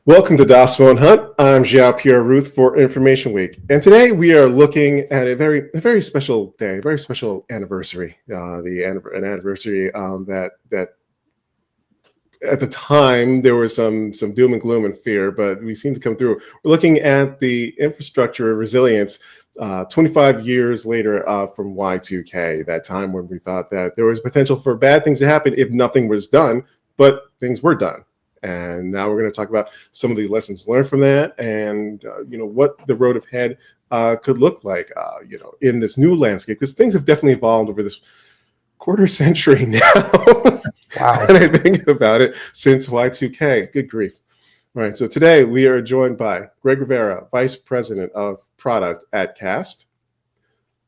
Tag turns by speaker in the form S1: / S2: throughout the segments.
S1: Welcome to DOS Phone Hunt. I'm Xiao Pierre Ruth for Information Week, and today we are looking at a very special day, a very special anniversary. An anniversary that at the time there was some doom and gloom and fear, but we seem to come through. We're looking at the infrastructure resilience 25 years later from Y2K, that time when we thought that there was potential for bad things to happen if nothing was done, but things were done. And now we're going to talk about some of the lessons learned from that, and what the road ahead could look like, in this new landscape, because things have definitely evolved over this quarter century now.
S2: Wow.
S1: And I think about it since Y2K. Good grief. All right. So today we are joined by Greg Rivera, Vice President of Product at Cast,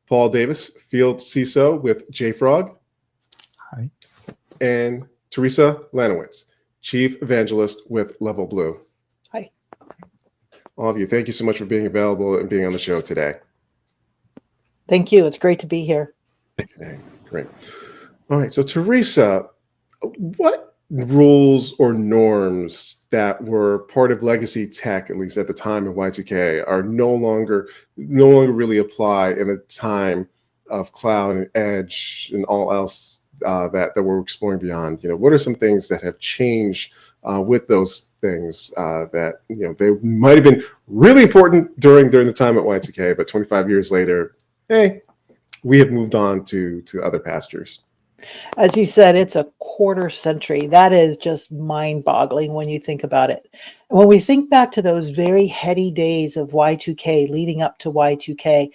S1: Paul Davis, Field CISO with JFrog,
S2: Hi.
S1: and Theresa Lanowitz, Chief Evangelist with LevelBlue.
S3: Hi.
S1: All of you, thank you so much for being available and being on the show today.
S3: Thank you. It's great to be here.
S1: Okay, great. All right, so Theresa, what rules or norms that were part of legacy tech, at least at the time of Y2K, are no longer really apply in a time of cloud and edge and all else that we're exploring beyond? What are some things that have changed with those things that they might have been really important during the time at Y2K, but 25 years later, hey, we have moved on to other pastures.
S3: As you said, it's a quarter century. That is just mind-boggling when you think about it. When we think back to those very heady days of Y2K leading up to Y2K,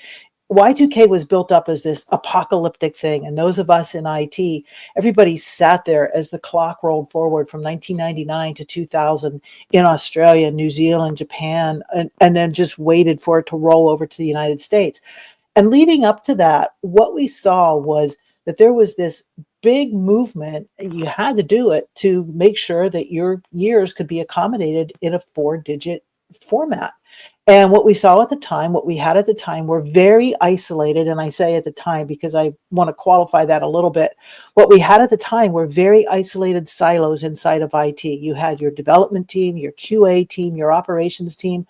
S3: Y2K was built up as this apocalyptic thing. And those of us in IT, everybody sat there as the clock rolled forward from 1999 to 2000 in Australia, New Zealand, Japan, and then just waited for it to roll over to the United States. And leading up to that, what we saw was that there was this big movement. You had to do it to make sure that your years could be accommodated in a 4-digit format. And what we saw at the time, what we had at the time, were very isolated. And I say at the time because I want to qualify that a little bit. What we had at the time were very isolated silos inside of IT. You had your development team, your QA team, your operations team.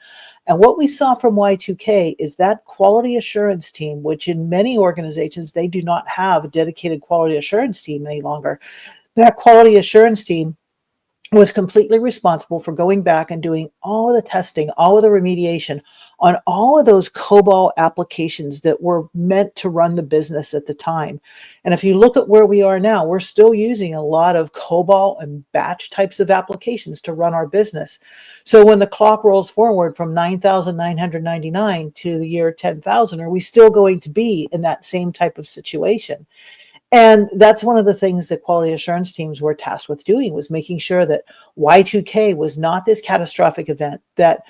S3: And what we saw from Y2K is that quality assurance team, which in many organizations, they do not have a dedicated quality assurance team any longer. That quality assurance team was completely responsible for going back and doing all of the testing, all of the remediation on all of those COBOL applications that were meant to run the business at the time. And if you look at where we are now, we're still using a lot of COBOL and batch types of applications to run our business. So when the clock rolls forward from 9,999 to the year 10,000, are we still going to be in that same type of situation? And that's one of the things that quality assurance teams were tasked with doing, was making sure that Y2K was not this catastrophic event, that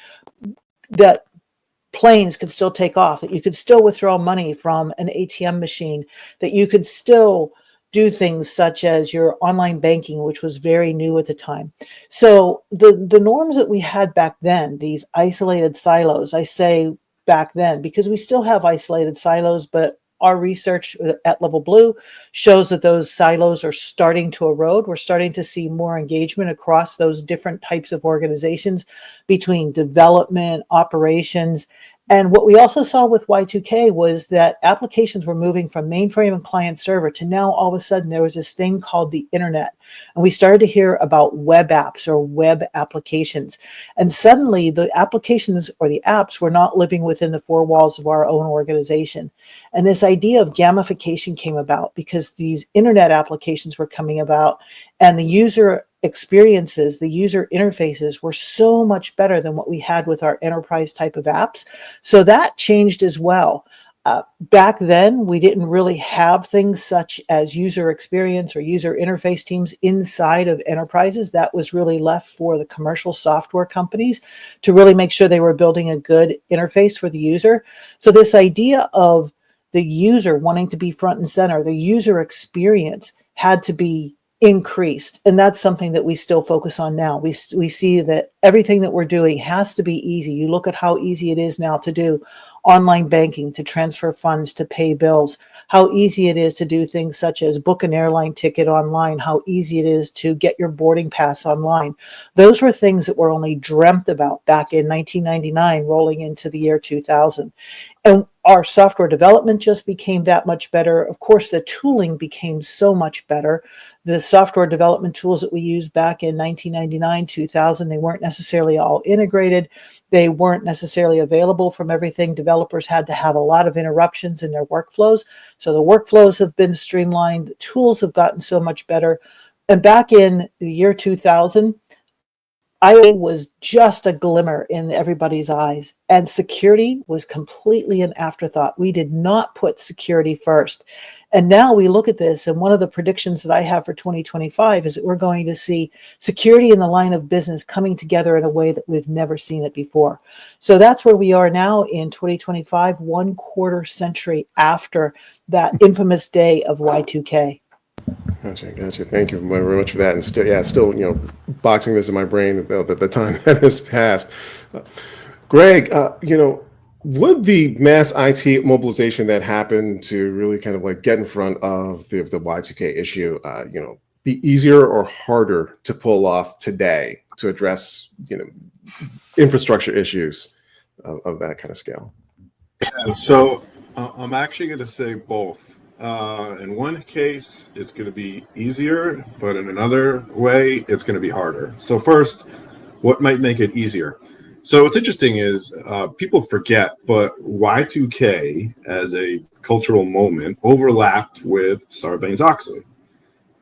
S3: planes could still take off, that you could still withdraw money from an ATM machine, that you could still do things such as your online banking, which was very new at the time. So the norms that we had back then, these isolated silos, I say back then because we still have isolated silos, but our research at LevelBlue shows that those silos are starting to erode. We're starting to see more engagement across those different types of organizations between development, operations. And what we also saw with Y2K was that applications were moving from mainframe and client server to now all of a sudden there was this thing called the internet. And we started to hear about web apps or web applications. And suddenly the applications or the apps were not living within the four walls of our own organization. And this idea of gamification came about because these internet applications were coming about and the user experiences, the user interfaces were so much better than what we had with our enterprise type of apps. So that changed as well. Back then, we didn't really have things such as user experience or user interface teams inside of enterprises. That was really left for the commercial software companies to really make sure they were building a good interface for the user. So this idea of the user wanting to be front and center, the user experience had to be increased. And that's something that we still focus on now. We see that everything that we're doing has to be easy. You look at how easy it is now to do online banking, to transfer funds, to pay bills, how easy it is to do things such as book an airline ticket online, how easy it is to get your boarding pass online. Those were things that were only dreamt about back in 1999, rolling into the year 2000. And our software development just became that much better. Of course, the tooling became so much better. The software development tools that we used back in 1999, 2000, they weren't necessarily all integrated. They weren't necessarily available from everything. Developers had to have a lot of interruptions in their workflows. So the workflows have been streamlined. The tools have gotten so much better. And back in the year 2000, I was just a glimmer in everybody's eyes, and security was completely an afterthought. We did not put security first. And now we look at this, and one of the predictions that I have for 2025 is that we're going to see security in the line of business coming together in a way that we've never seen it before. So that's where we are now in 2025, 1/4 century after that infamous day of Y2K.
S1: Gotcha. Thank you very much for that. And still, boxing this in my brain about the time that has passed. Greg, would the mass IT mobilization that happened to really kind of like get in front of the Y2K issue, be easier or harder to pull off today to address, infrastructure issues of that kind of scale?
S4: So I'm actually going to say both. In one case, it's going to be easier, but in another way, it's going to be harder. So first, what might make it easier? So what's interesting is people forget, but Y2K as a cultural moment overlapped with Sarbanes-Oxley.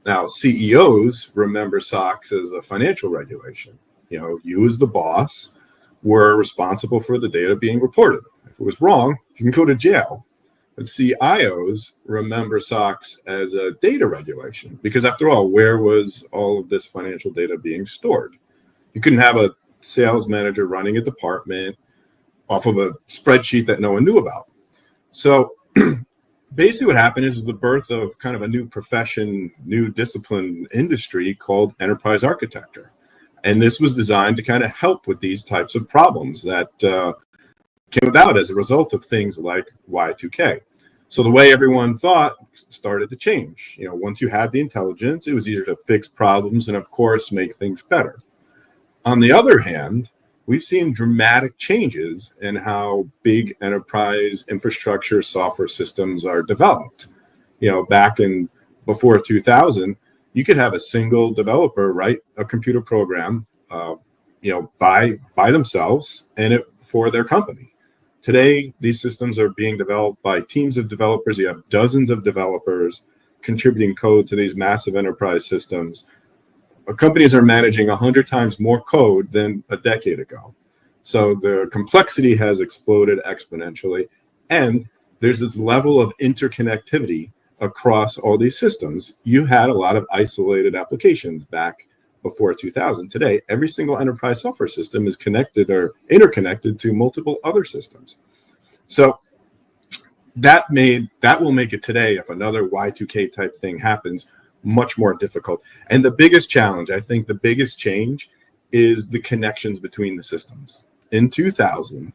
S4: Now, CEOs remember SOX as a financial regulation. You as the boss were responsible for the data being reported. If it was wrong, you can go to jail. But CIOs remember SOX as a data regulation because, after all, where was all of this financial data being stored? You couldn't have a sales manager running a department off of a spreadsheet that no one knew about. So basically what happened is the birth of kind of a new profession, new discipline industry called enterprise architecture. And this was designed to kind of help with these types of problems that came about as a result of things like Y2K. So the way everyone thought started to change. Once you had the intelligence, it was easier to fix problems and, of course, make things better. On the other hand, we've seen dramatic changes in how big enterprise infrastructure software systems are developed. Back in before 2000, you could have a single developer write a computer program, by themselves and for their company. Today, these systems are being developed by teams of developers. You have dozens of developers contributing code to these massive enterprise systems. Companies are managing 100 times more code than a decade ago. So the complexity has exploded exponentially. And there's this level of interconnectivity across all these systems. You had a lot of isolated applications back before 2000. Today, every single enterprise software system is connected or interconnected to multiple other systems. So that will make it today, if another Y2K type thing happens, much more difficult. And the biggest challenge, I think the biggest change, is the connections between the systems. In 2000,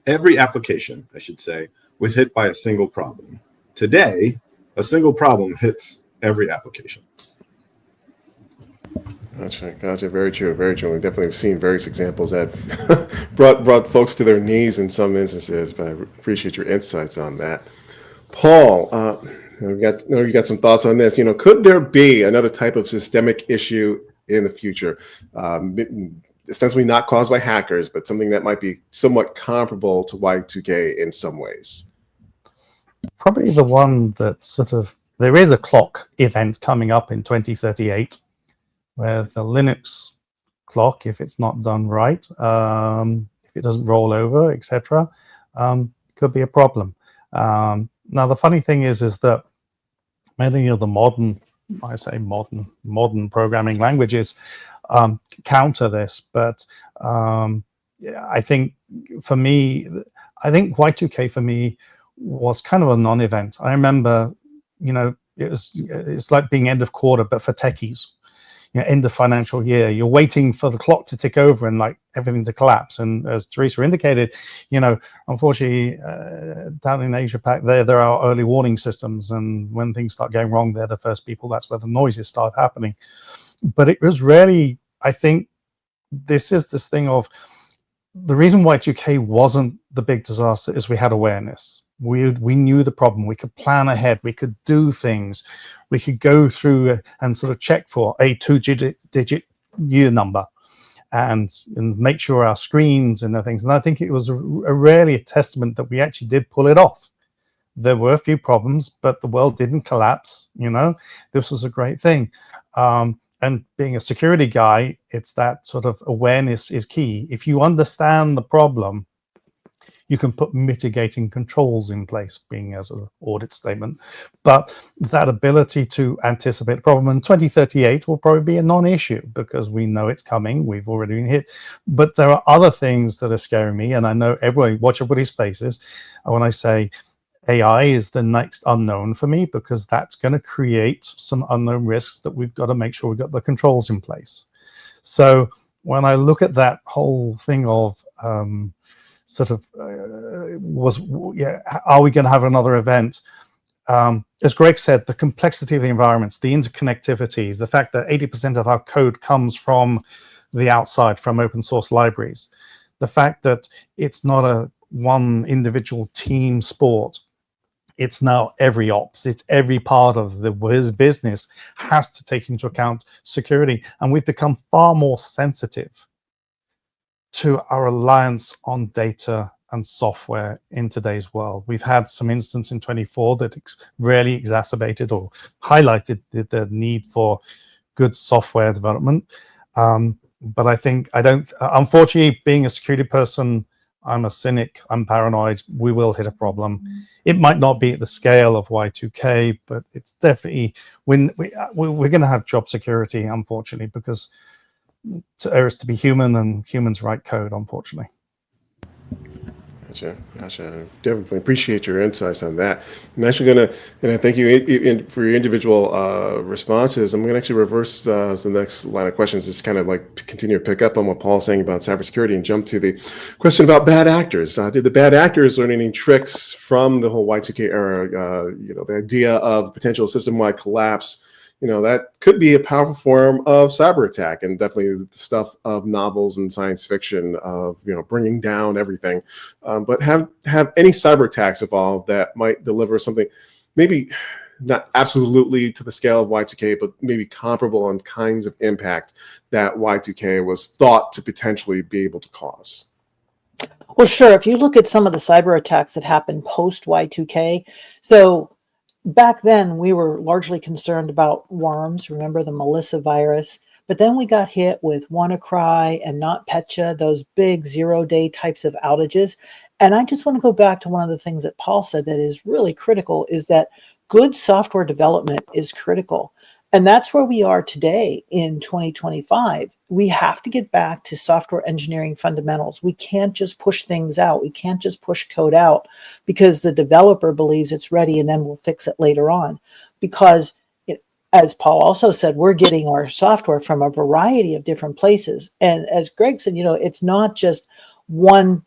S4: every application, I should say, was hit by a single problem. Today, a single problem hits every application.
S1: Gotcha. Very true. We definitely have seen various examples that brought folks to their knees in some instances, but I appreciate your insights on that. Paul, you got some thoughts on this. Could there be another type of systemic issue in the future, ostensibly not caused by hackers, but something that might be somewhat comparable to Y2K in some ways?
S2: Probably the one that there is a clock event coming up in 2038 where the Linux clock, if it's not done right, if it doesn't roll over, etc., could be a problem. Now, the funny thing is that many of the modern programming languages counter this, but I think Y2K for me was kind of a non-event. I remember, it's like being end of quarter, but for techies. end of financial year, you're waiting for the clock to tick over and like everything to collapse. And as Theresa indicated, unfortunately, down in Asia Pac, there are early warning systems, and when things start going wrong, they're the first people. That's where the noises start happening. But it was really, I think, this thing of the reason Y2K wasn't the big disaster is we had awareness. We knew the problem. We could plan ahead. We could do things. We could go through and sort of check for a 2-digit year number and make sure our screens and the things. And I think it was really a testament that we actually did pull it off. There were a few problems, but the world didn't collapse. This was a great thing. And being a security guy, it's that sort of awareness is key. If you understand the problem, you can put mitigating controls in place, being as an audit statement. But that ability to anticipate the problem in 2038 will probably be a non-issue because we know it's coming. We've already been hit. But there are other things that are scaring me, and I know watch everybody's faces when I say AI is the next unknown for me, because that's going to create some unknown risks that we've got to make sure we've got the controls in place. So when I look at that whole thing of are we going to have another event? As Greg said, the complexity of the environments, the interconnectivity, the fact that 80% of our code comes from the outside, from open source libraries, the fact that it's not a one individual team sport. It's now every ops, it's every part of the business has to take into account security. And we've become far more sensitive to our reliance on data and software in today's world. We've had some instance in 24 that really exacerbated or highlighted the need for good software development. But I think unfortunately, being a security person, I'm a cynic, I'm paranoid, we will hit a problem. It might not be at the scale of Y2K, but it's definitely, we're going to have job security, unfortunately, because to err is to be human and humans write code, unfortunately.
S1: Gotcha. Definitely appreciate your insights on that. I'm actually going to, and I thank you for your individual responses. I'm going to actually reverse the next line of questions, just kind of like continue to pick up on what Paul's saying about cybersecurity and jump to the question about bad actors. Did the bad actors learn any tricks from the whole Y2K era? The idea of potential system-wide collapse. That could be a powerful form of cyber attack, and definitely the stuff of novels and science fiction of, bringing down everything. But have any cyber attacks evolved that might deliver something, maybe not absolutely to the scale of Y2K, but maybe comparable on kinds of impact that Y2K was thought to potentially be able to cause?
S3: Well, sure. If you look at some of the cyber attacks that happened post Y2K, so back then, we were largely concerned about worms. Remember the Melissa virus? But then we got hit with WannaCry and NotPetya, those big 0-day types of outages. And I just want to go back to one of the things that Paul said that is really critical, is that good software development is critical. And that's where we are today in 2025. We have to get back to software engineering fundamentals. We can't just push things out. We can't just push code out because the developer believes it's ready and then we'll fix it later on. Because as Paul also said, we're getting our software from a variety of different places. And as Greg said, it's not just one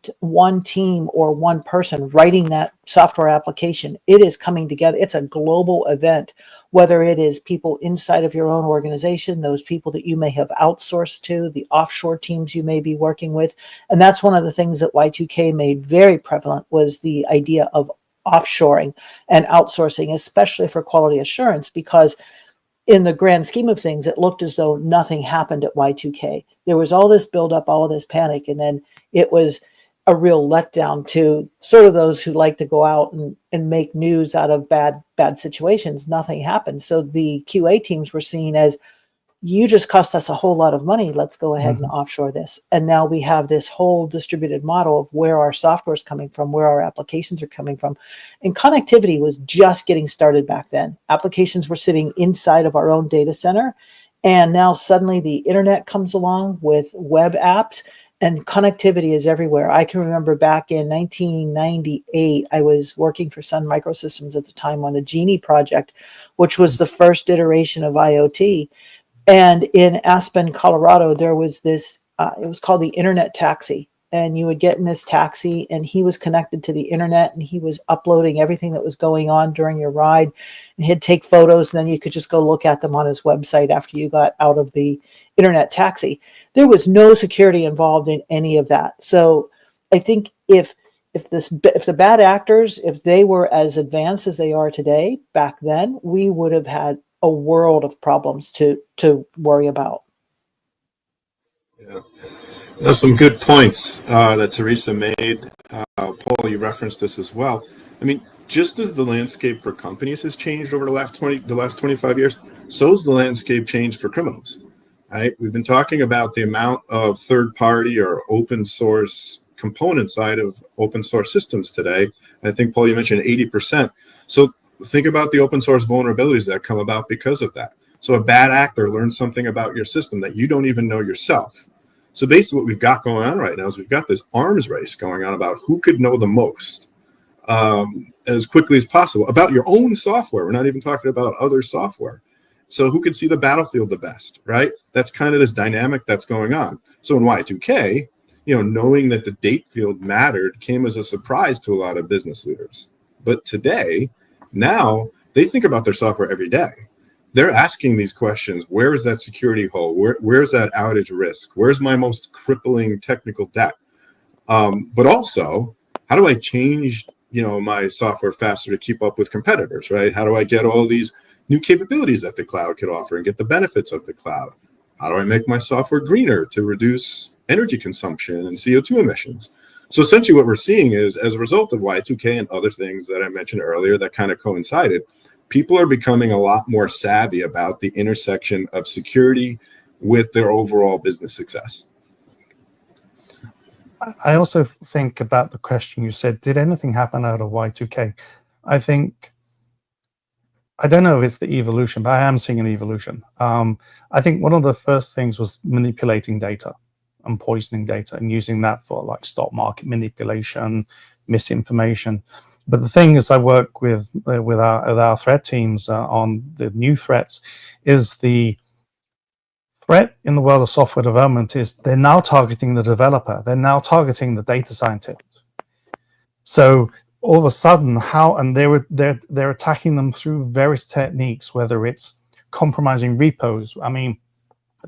S3: team or one person writing that software application. It is coming together. It's a global event, whether it is people inside of your own organization, those people that you may have outsourced to, the offshore teams you may be working with. And that's one of the things that Y2K made very prevalent, was the idea of offshoring and outsourcing, especially for quality assurance, because in the grand scheme of things, it looked as though nothing happened at Y2K. There was all this buildup, all of this panic, and then it was a real letdown to sort of those who like to go out and make news out of bad situations. Nothing happened. So the QA teams were seen as, you just cost us a whole lot of money. Let's go ahead and offshore this. And now we have this whole distributed model of where our software is coming from, where our applications are coming from. And connectivity was just getting started back then. Applications were sitting inside of our own data center. And now suddenly the internet comes along with web apps, and connectivity is everywhere. I can remember back in 1998, I was working for Sun Microsystems at the time on the Genie project, which was the first iteration of IoT. And in Aspen, Colorado, there was this, it was called the Internet Taxi. And you would get in this taxi, and he was connected to the internet, and he was uploading everything that was going on during your ride. And he'd take photos, and then you could just go look at them on his website after you got out of the Internet Taxi. There was no security involved in any of that. So I think if the bad actors, if they were as advanced as they are today, back then, we would have had a world of problems to worry about.
S4: Yeah. There's some good points that Theresa made. Paul, you referenced this as well. I mean, just as the landscape for companies has changed over the last 25 years, so's the landscape changed for criminals. Right? We've been talking about the amount of third-party or open source component side of open source systems today. I think, Paul, you mentioned 80%. So think about the open source vulnerabilities that come about because of that. So a bad actor learns something about your system that you don't even know yourself. So basically what we've got going on right now is we've got this arms race going on about who could know the most as quickly as possible about your own software. We're not even talking about other software. So who could see the battlefield the best, right? That's kind of this dynamic that's going on. So in Y2K, knowing that the date field mattered came as a surprise to a lot of business leaders. But today, now they think about their software every day. They're asking these questions. Where is that security hole? Where's that outage risk? Where's my most crippling technical debt? But also, how do I change, my software faster to keep up with competitors, right? How do I get all these new capabilities that the cloud could offer and get the benefits of the cloud? How do I make my software greener to reduce energy consumption and CO2 emissions? So essentially what we're seeing is, as a result of Y2K and other things that I mentioned earlier that kind of coincided, people are becoming a lot more savvy about the intersection of security with their overall business success.
S2: I also think about the question you said, did anything happen out of Y2K? I don't know if it's the evolution, but I am seeing an evolution. I think one of the first things was manipulating data and poisoning data and using that for like stock market manipulation, misinformation. But the thing is, I work with our threat teams on the new threats. Is the threat in the world of software development is they're now targeting the developer. They're now targeting the data scientist. So all of a sudden, they're attacking them through various techniques, whether it's compromising repos. I mean,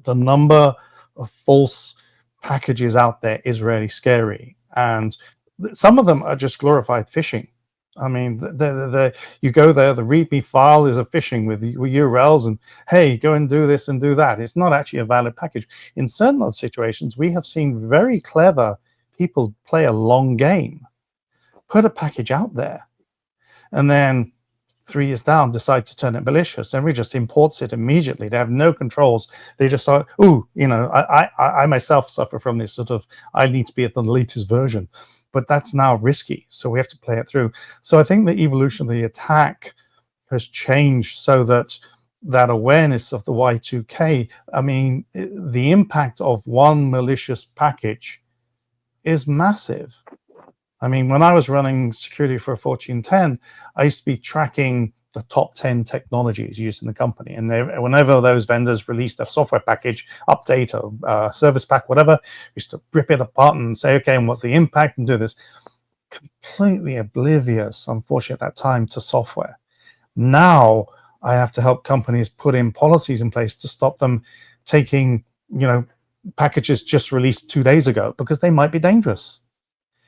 S2: the number of false packages out there is really scary, and some of them are just glorified phishing. I mean, you go there, the README file is a phishing with URLs and, hey, go and do this and do that. It's not actually a valid package. In certain other situations, we have seen very clever people play a long game, put a package out there, and then 3 years down, decide to turn it malicious, and we just imports it immediately. They have no controls. They just thought, I myself suffer from this sort of, I need to be at the latest version. But that's now risky, so we have to play it through. So I think the evolution of the attack has changed so that awareness of the Y2K, I mean, the impact of one malicious package is massive. I mean, when I was running security for a Fortune 10, I used to be tracking the top 10 technologies used in the company. And whenever those vendors released a software package, update, or service pack, whatever, we used to rip it apart and say, okay, and what's the impact, and do this. Completely oblivious, unfortunately, at that time, to software. Now, I have to help companies put in policies in place to stop them taking, packages just released 2 days ago, because they might be dangerous.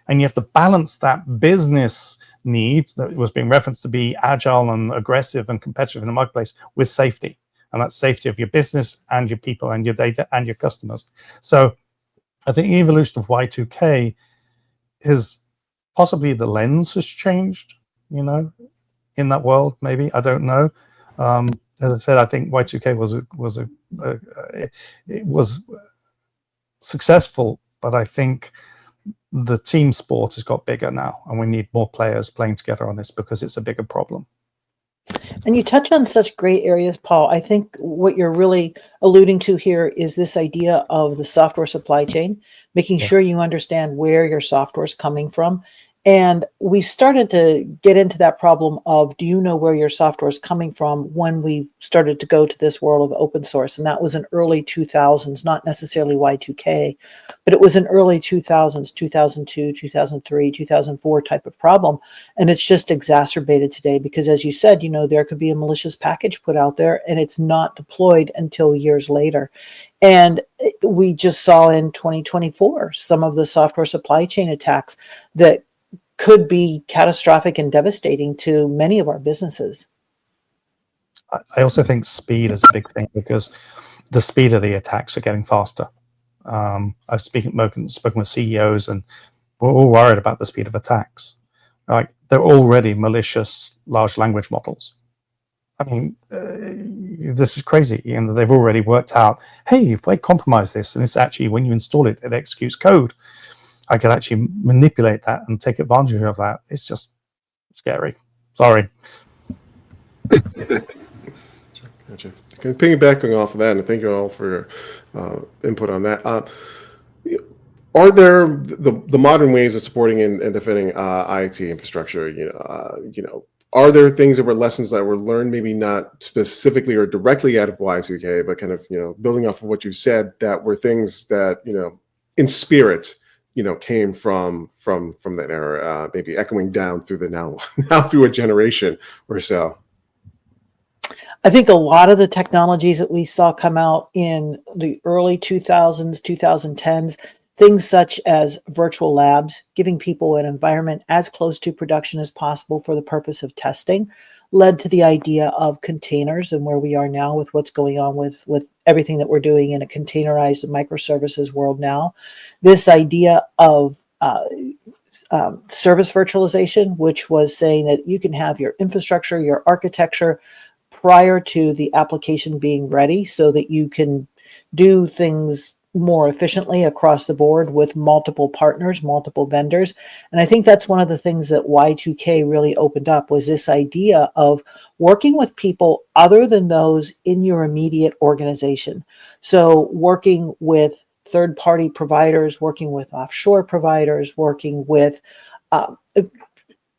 S2: And you have to balance that business needs that was being referenced to be agile and aggressive and competitive in the marketplace with safety. And that's safety of your business and your people and your data and your customers. So I think the evolution of Y2K is possibly the lens has changed, in that world, maybe. I don't know. As I said, I think Y2K was successful, but I think the team sport has got bigger now, and we need more players playing together on this because it's a bigger problem.
S3: And you touch on such great areas, Paul. I think what you're really alluding to here is this idea of the software supply chain, making sure you understand where your software is coming from And we started to get into that problem of, do you know where your software is coming from, when we started to go to this world of open source. And that was in early 2000s, not necessarily Y2K, but it was in early 2000s, 2002, 2003, 2004 type of problem. And it's just exacerbated today because, as you said, there could be a malicious package put out there and it's not deployed until years later. And we just saw in 2024 some of the software supply chain attacks that could be catastrophic and devastating to many of our businesses.
S2: I also think speed is a big thing because the speed of the attacks are getting faster. I've spoken with CEOs, and we're all worried about the speed of attacks. Like, they're already malicious large language models. I mean, this is crazy. They've already worked out, hey, if I compromise this, and it's actually, when you install it, it executes code, I could actually manipulate that and take advantage of that. It's just scary. Sorry.
S1: Gotcha. Piggybacking off of that, and thank you all for your input on that. Are there the modern ways of supporting and defending IT infrastructure? Are there things that were lessons that were learned, maybe not specifically or directly out of Y2K, but kind of building off of what you said, that were things that in spirit came from that era, maybe echoing down through the now through a generation or so?
S3: I think a lot of the technologies that we saw come out in the early 2000s, 2010s, things such as virtual labs, giving people an environment as close to production as possible for the purpose of testing, led to the idea of containers and where we are now with what's going on with everything that we're doing in a containerized microservices world now. This idea of service virtualization, which was saying that you can have your infrastructure, your architecture prior to the application being ready so that you can do things more efficiently across the board with multiple partners, multiple vendors. And I think that's one of the things that Y2K really opened up, was this idea of working with people other than those in your immediate organization. So working with third-party providers, working with offshore providers, working with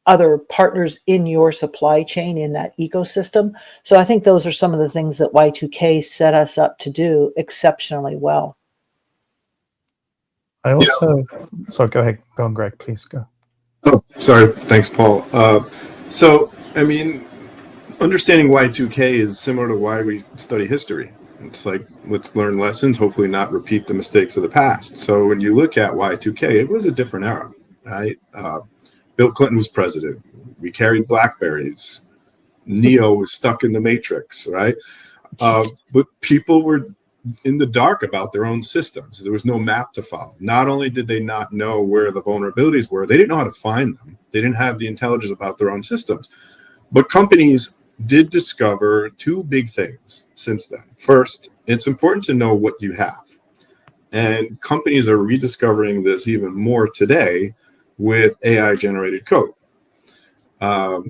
S3: other partners in your supply chain, in that ecosystem. So I think those are some of the things that Y2K set us up to do exceptionally well.
S2: I also, sorry, go ahead. Go on, Greg, please go.
S4: Oh, sorry. Thanks, Paul. So, I mean, understanding Y2K is similar to why we study history. It's like, let's learn lessons, hopefully not repeat the mistakes of the past. So when you look at Y2K, it was a different era, right? Bill Clinton was president. We carried BlackBerries. Neo was stuck in the Matrix, right? But people were in the dark about their own systems. There was no map to follow. Not only did they not know where the vulnerabilities were, they didn't know how to find them. They didn't have the intelligence about their own systems. But companies did discover two big things since then. First, it's important to know what you have. And companies are rediscovering this even more today with AI-generated code.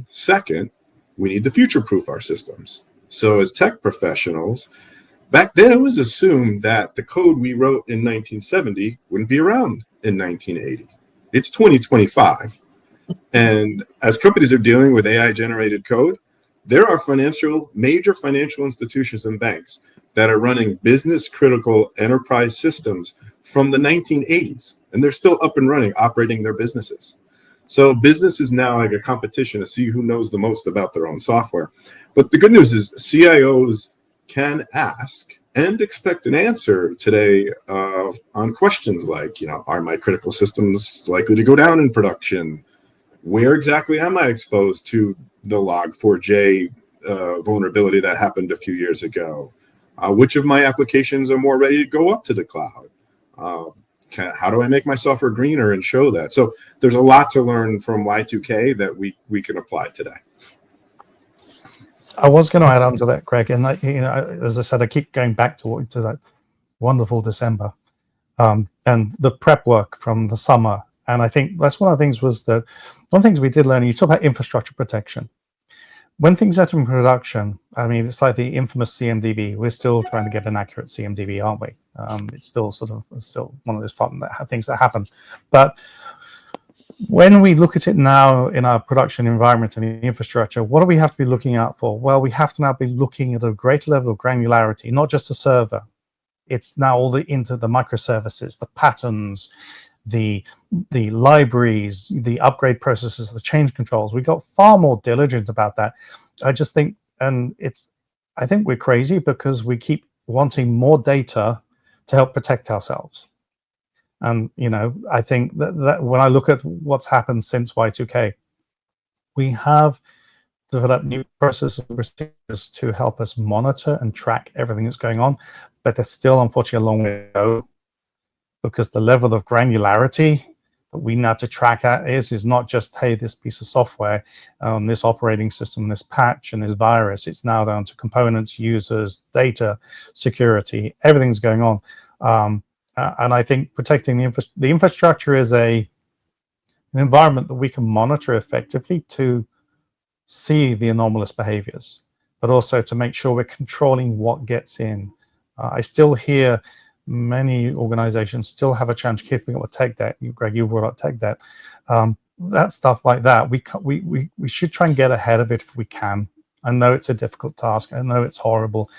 S4: Second, we need to future-proof our systems. So as tech professionals, back then it was assumed that the code we wrote in 1970 wouldn't be around in 1980. It's 2025. And as companies are dealing with AI-generated code, there are major financial institutions and banks that are running business-critical enterprise systems from the 1980s, and they're still up and running, operating their businesses. So business is now like a competition to see who knows the most about their own software. But the good news is CIOs can ask and expect an answer today on questions like, are my critical systems likely to go down in production? Where exactly am I exposed to the Log4j vulnerability that happened a few years ago? Which of my applications are more ready to go up to the cloud? How do I make my software greener and show that? So there's a lot to learn from Y2K that we can apply today.
S2: I was going to add on to that, Greg, and as I said, I keep going back to that wonderful December and the prep work from the summer. And I think that's one of the things was that one of the things we did learn. You talk about infrastructure protection. When things are in production, I mean, it's like the infamous CMDB. We're still trying to get an accurate CMDB, aren't we? It's still one of those fun things that happen. But when we look at it now in our production environment and the infrastructure, what do we have to be looking out for? Well, we have to now be looking at a greater level of granularity, not just a server. It's now all into the microservices, the patterns, the libraries, the upgrade processes, the change controls. We got far more diligent about that. I just think, I think we're crazy because we keep wanting more data to help protect ourselves. And, I think that when I look at what's happened since Y2K, we have developed new processes and procedures to help us monitor and track everything that's going on. But there's still, unfortunately, a long way to go, because the level of granularity that we now to track at is not just, hey, this piece of software, this operating system, this patch, and this virus. It's now down to components, users, data, security, everything's going on. And I think protecting the infrastructure is an environment that we can monitor effectively to see the anomalous behaviors, but also to make sure we're controlling what gets in. I still hear many organizations still have a challenge keeping up with tech debt. Greg, you brought up tech debt. That stuff like that, we should try and get ahead of it if we can. I know it's a difficult task. I know it's horrible.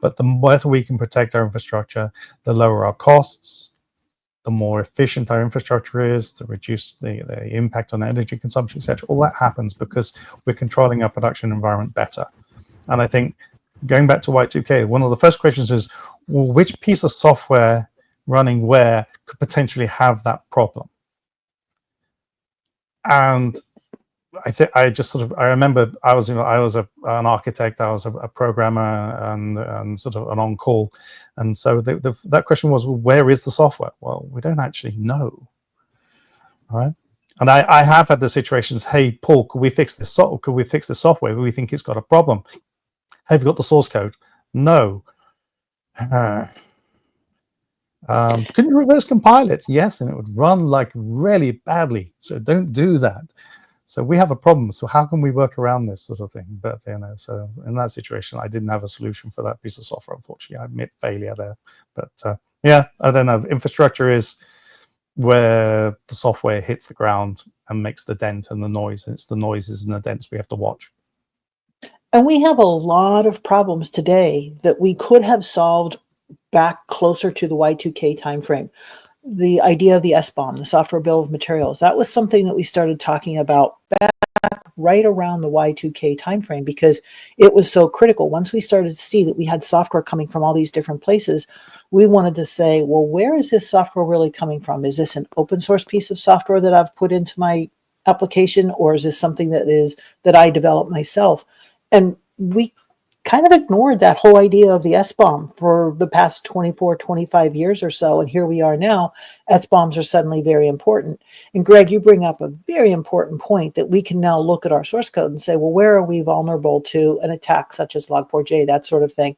S2: But the better we can protect our infrastructure, the lower our costs, the more efficient our infrastructure is, to reduce the impact on energy consumption, etc. All that happens because we're controlling our production environment better. And I think going back to Y2K, one of the first questions is, well, which piece of software running where could potentially have that problem? And I remember I was an architect, I was a programmer, and sort of an on-call, and so that question was, well, where is the software? Well, we don't actually know, right? And I have had the situations, hey, Paul, could we fix this software? We think it's got a problem. Have you got the source code? No. Can you reverse compile it? Yes, and it would run like really badly, so don't do that. So we have a problem. So how can we work around this sort of thing? But so in that situation, I didn't have a solution for that piece of software. Unfortunately, I admit failure there. But I don't know. Infrastructure is where the software hits the ground and makes the dent and the noise. And it's the noises and the dents we have to watch.
S3: And we have a lot of problems today that we could have solved back closer to the Y2K timeframe. The idea of the SBOM, the software bill of materials, that was something that we started talking about back right around the Y2K timeframe because it was so critical. Once we started to see that we had software coming from all these different places, we wanted to say, well, where is this software really coming from? Is this an open source piece of software that I've put into my application, or is this something that I developed myself? And we kind of ignored that whole idea of the SBOM for the past 24, 25 years or so. And here we are now. SBOMs are suddenly very important. And Greg, you bring up a very important point that we can now look at our source code and say, well, where are we vulnerable to an attack such as Log4j, that sort of thing.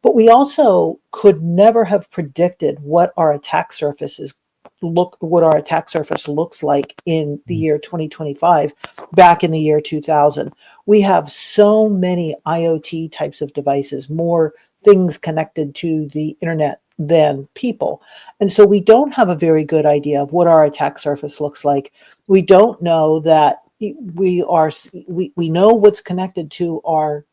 S3: But we also could never have predicted what our attack surface looks like in the year 2025, back in the year 2000. We have so many IoT types of devices, more things connected to the internet than people. And so we don't have a very good idea of what our attack surface looks like. We don't know that we know what's connected to our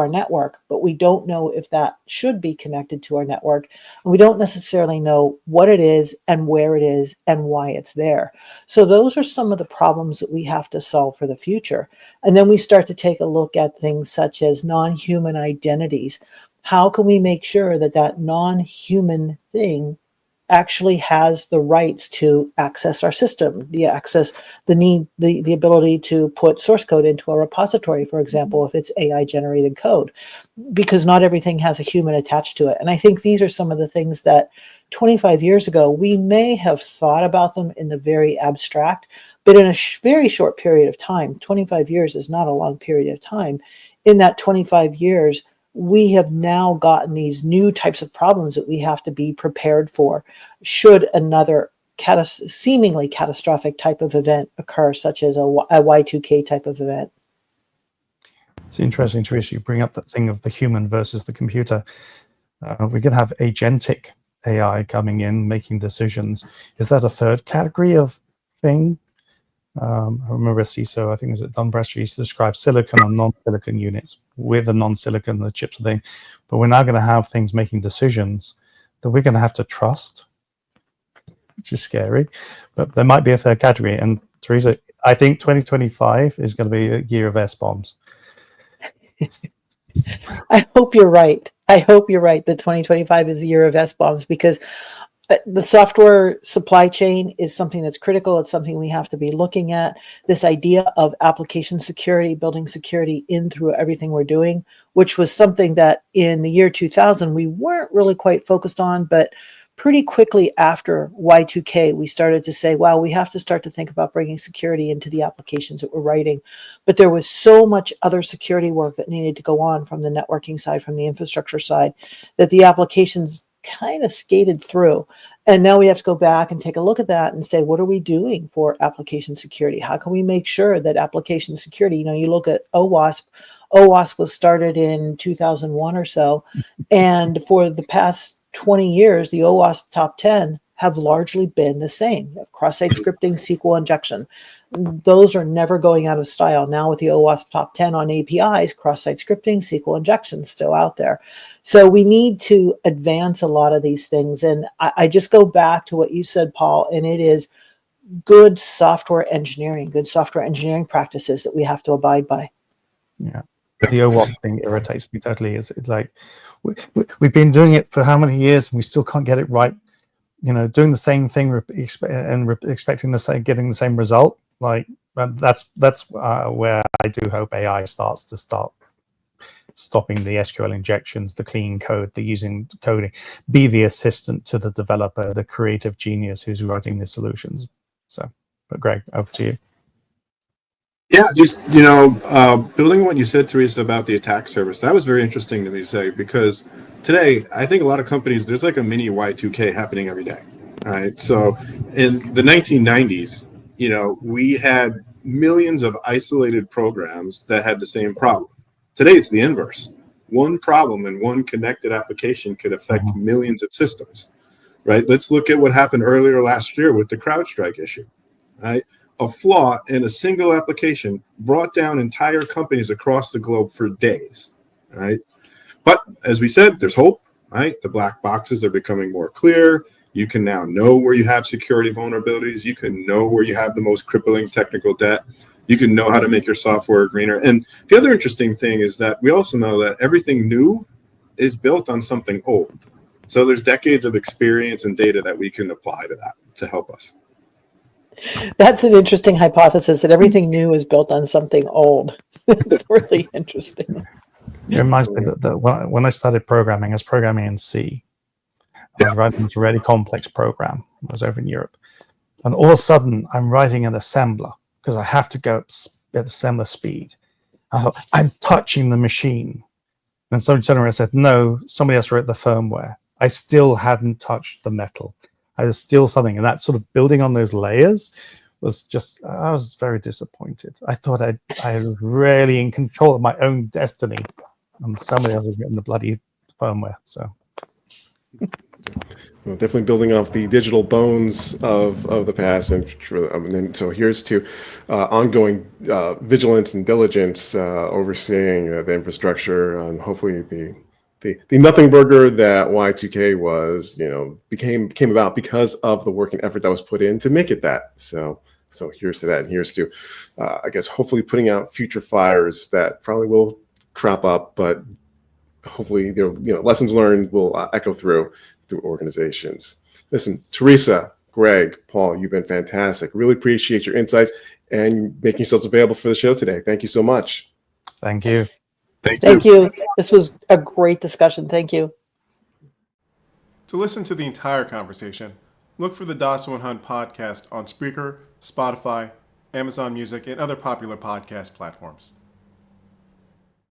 S3: network, but we don't know if that should be connected to our network. And we don't necessarily know what it is and where it is and why it's there. So those are some of the problems that we have to solve for the future. And then we start to take a look at things such as non-human identities. How can we make sure that that non-human thing actually has the rights to access our system, the ability to put source code into a repository, for example, if it's AI generated code, because not everything has a human attached to it. And I think these are some of the things that 25 years ago, we may have thought about them in the very abstract, but in a very short period of time, 25 years is not a long period of time. In that 25 years, we have now gotten these new types of problems that we have to be prepared for should another seemingly catastrophic type of event occur, such as a Y2K type of event.
S2: It's interesting, Theresa, you bring up that thing of the human versus the computer. We could have agentic AI coming in, making decisions. Is that a third category of thing? I remember a CISO, I think it was at Don Bradstreet, used to describe silicon and non-silicon units with the non-silicon, the chips thing. But we're now going to have things making decisions that we're going to have to trust, which is scary. But there might be a third category. And Theresa, I think 2025 is going to be a year of S-bombs.
S3: I hope you're right. I hope you're right that 2025 is a year of S-bombs, because the software supply chain is something that's critical. It's something we have to be looking at. This idea of application security, building security in through everything we're doing, which was something that in the year 2000 we weren't really quite focused on, but pretty quickly after Y2K, we started to say, wow, we have to start to think about bringing security into the applications that we're writing. But there was so much other security work that needed to go on from the networking side, from the infrastructure side, that the applications kind of skated through. And now we have to go back and take a look at that and say, what are we doing for application security? How can we make sure that application security, you look at OWASP. OWASP was started in 2001 or so. And for the past 20 years, the OWASP top 10 have largely been the same. Cross-site scripting, SQL injection. Those are never going out of style. Now with the OWASP top 10 on APIs, cross-site scripting, SQL injection still out there. So we need to advance a lot of these things. And I just go back to what you said, Paul, and it is good software engineering practices that we have to abide by.
S2: Yeah. The OWASP thing irritates me totally. It's like we've been doing it for how many years and we still can't get it right. Doing the same thing and expecting getting the same result. Like that's where I do hope AI starts to stopping the SQL injections, the clean code, the using coding, be the assistant to the developer, the creative genius who's writing the solutions. So, but Greg, over to you.
S4: Yeah, just, building on what you said, Theresa, about the attack service, that was very interesting to me to say, because today, I think a lot of companies, there's like a mini Y2K happening every day. All right. So in the 1990s, we had millions of isolated programs that had the same problem. Today, it's the inverse. One problem in one connected application could affect millions of systems, right? Let's look at what happened earlier last year with the CrowdStrike issue, right? A flaw in a single application brought down entire companies across the globe for days, right? But as we said, there's hope, right? The black boxes are becoming more clear. You can now know where you have security vulnerabilities. You can know where you have the most crippling technical debt. You can know how to make your software greener. And the other interesting thing is that we also know that everything new is built on something old. So there's decades of experience and data that we can apply to that to help us.
S3: That's an interesting hypothesis, that everything new is built on something old. It's really interesting.
S2: It reminds me that when I started programming, I was programming in C. I was writing this really complex program. I was over in Europe. And all of a sudden, I'm writing an assembler because I have to go at assembler speed. I thought, I'm touching the machine. And somebody turned around and said, no, somebody else wrote the firmware. I still hadn't touched the metal. I was still something. And that sort of building on those layers was just, I was very disappointed. I thought I was really in control of my own destiny. And somebody else had written the bloody firmware. So.
S1: Well, definitely building off the digital bones of the past, and so here's to ongoing vigilance and diligence overseeing the infrastructure, and hopefully the nothing burger that Y2K was, came about because of the work and effort that was put in to make it that. So here's to that, and here's to I guess hopefully putting out future fires that probably will crop up, but hopefully lessons learned will echo through organizations. Listen, Theresa, Greg, Paul, you've been fantastic. Really appreciate your insights and making yourselves available for the show today. Thank you so much.
S2: Thank you.
S3: Thank you. This was a great discussion. Thank you.
S5: To listen to the entire conversation, look for the DOS1 Hunt podcast on Spreaker, Spotify, Amazon Music, and other popular podcast platforms.